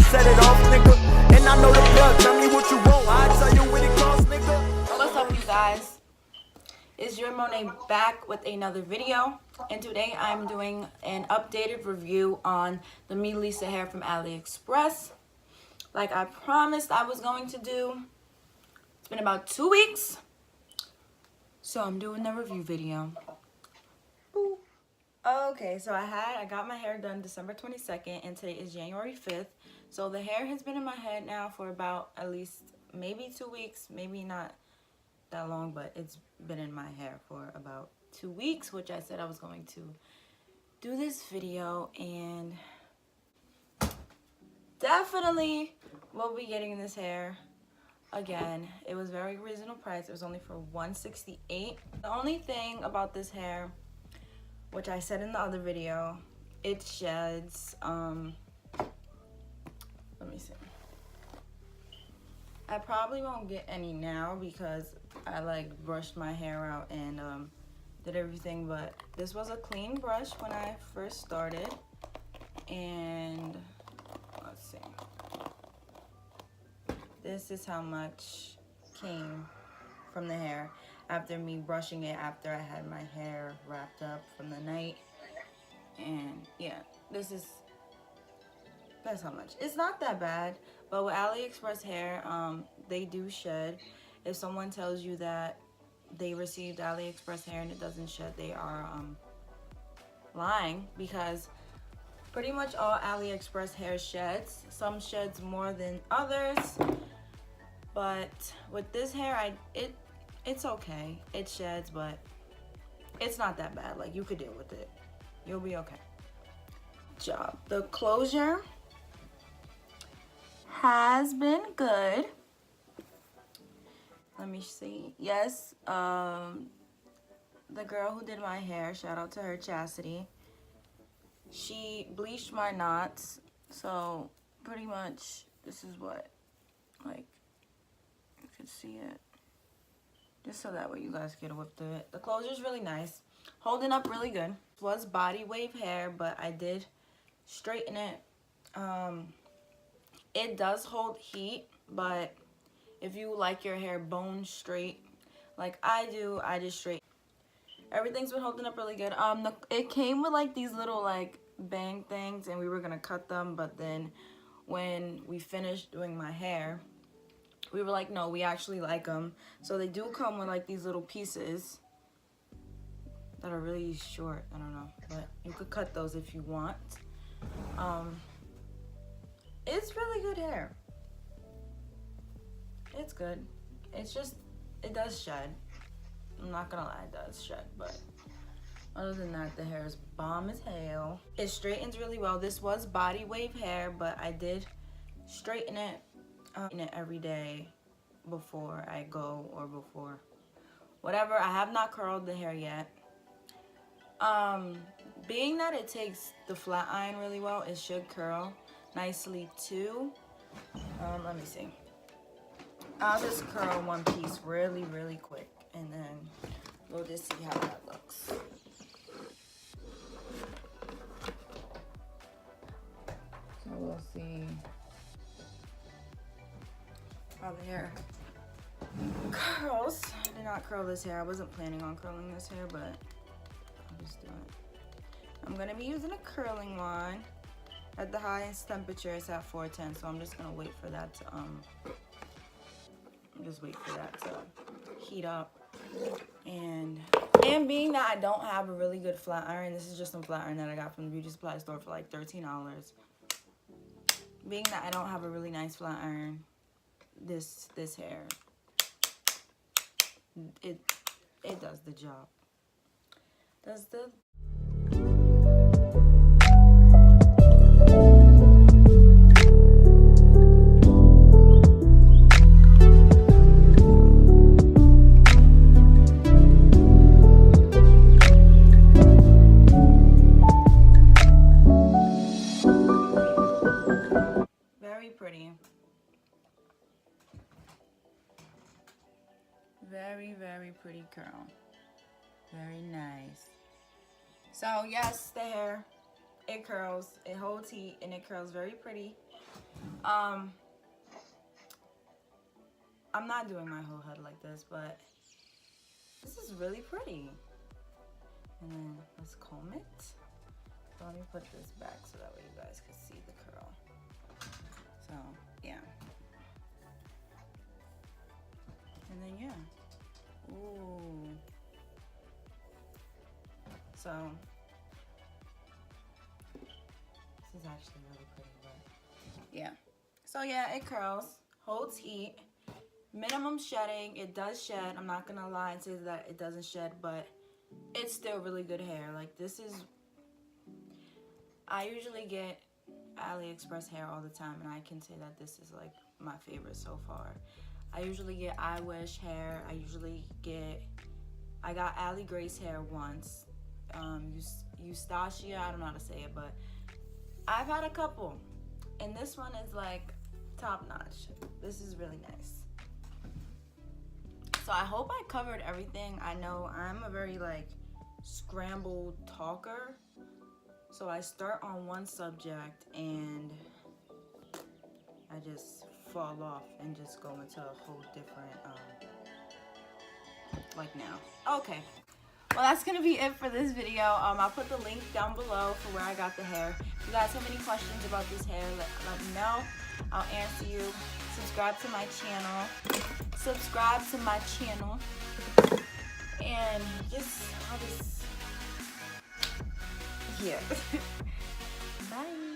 set it off, nigga. And I know the plug, tell me what you want, I tell you what it costs, nigga. What's up, you guys? It's your Monet back with another video, and today I'm doing an updated review on the Me Lisa hair from AliExpress, like I promised I was going to do. It's been about 2 weeks, so I'm doing the review video. Boop. Okay, so I got my hair done December 22nd, and today is January 5th. So the hair has been in my head now for about at least maybe 2 weeks, maybe not that long, but it's been in my hair for about 2 weeks, which I said I was going to do this video, and definitely will be getting this hair again. It was very reasonable price. It was only for $168. The only thing about this hair, which I said in the other video, it sheds. Let me see. I probably won't get any now because I like brushed my hair out and did everything, but this was a clean brush when I first started, and let's see, this is how much came from the hair after me brushing it after I had my hair wrapped up from the night. And yeah, that's how much. It's not that bad, but with AliExpress hair, they do shed. If someone tells you that they received AliExpress hair and it doesn't shed, they are lying, because pretty much all AliExpress hair sheds. Some sheds more than others, but with this hair, it's okay. It sheds, but it's not that bad. Like, you could deal with it. You'll be okay. Job. The closure has been good. Let me see. Yes, the girl who did my hair, shout out to her, Chastity, she bleached my knots. So pretty much this is what, like, you can see it, just so that way you guys get a whip of it. The closure is really nice, holding up really good. It was body wave hair, but I did straighten it. It does hold heat, but if you like your hair bone straight like I do, I just straighten. Everything's been holding up really good. It came with like these little like bang things, and we were gonna cut them, but then when we finished doing my hair, we were like, no, we actually like them. So they do come with like these little pieces that are really short. I don't know, but you could cut those if you want. It's really good hair. It's good. It's just, it does shed. I'm not gonna lie, it does shed, but other than that, the hair is bomb as hell. It straightens really well. This was body wave hair, but I did straighten it, every day before I go, or before whatever. I have not curled the hair yet. Being that it takes the flat iron really well, it should curl nicely too. Let me see. I'll just curl one piece really quick, and then we'll just see how that looks. So we'll see how the hair curls. I did not curl this hair. I wasn't planning on curling this hair, but I'll just do it. I'm gonna be using a curling wand. At the highest temperature, it's at 410, so I'm just gonna wait for that to heat up. And being that I don't have a really good flat iron, this is just some flat iron that I got from the beauty supply store for like $13. Being that I don't have a really nice flat iron, this hair, it does the job. Does the pretty. Very pretty curl. Very nice. So yes, the hair, it curls, it holds heat, and it curls very pretty. I'm not doing my whole head like this, but this is really pretty. And then let's comb it. So let me put this back so that way you guys can see the curl. So yeah. And then yeah. Ooh. So this is actually really pretty, but yeah. So yeah, it curls, holds heat, minimum shedding. It does shed. I'm not gonna lie and say that it doesn't shed, but it's still really good hair. Like this is, I usually get AliExpress hair all the time, and I can say that this is like my favorite so far. I usually get I Wish hair. I got Ali Grace hair once. Eustacia, I don't know how to say it, but I've had a couple, and this one is like top notch. This is really nice. So I hope I covered everything. I know I'm a very like scrambled talker, so I start on one subject and I just fall off and just go into a whole different like now. Okay, well that's gonna be it for this video. I'll put the link down below for where I got the hair. If you guys have any questions about this hair, let me know. I'll answer you. Subscribe to my channel. And yeah. Bye.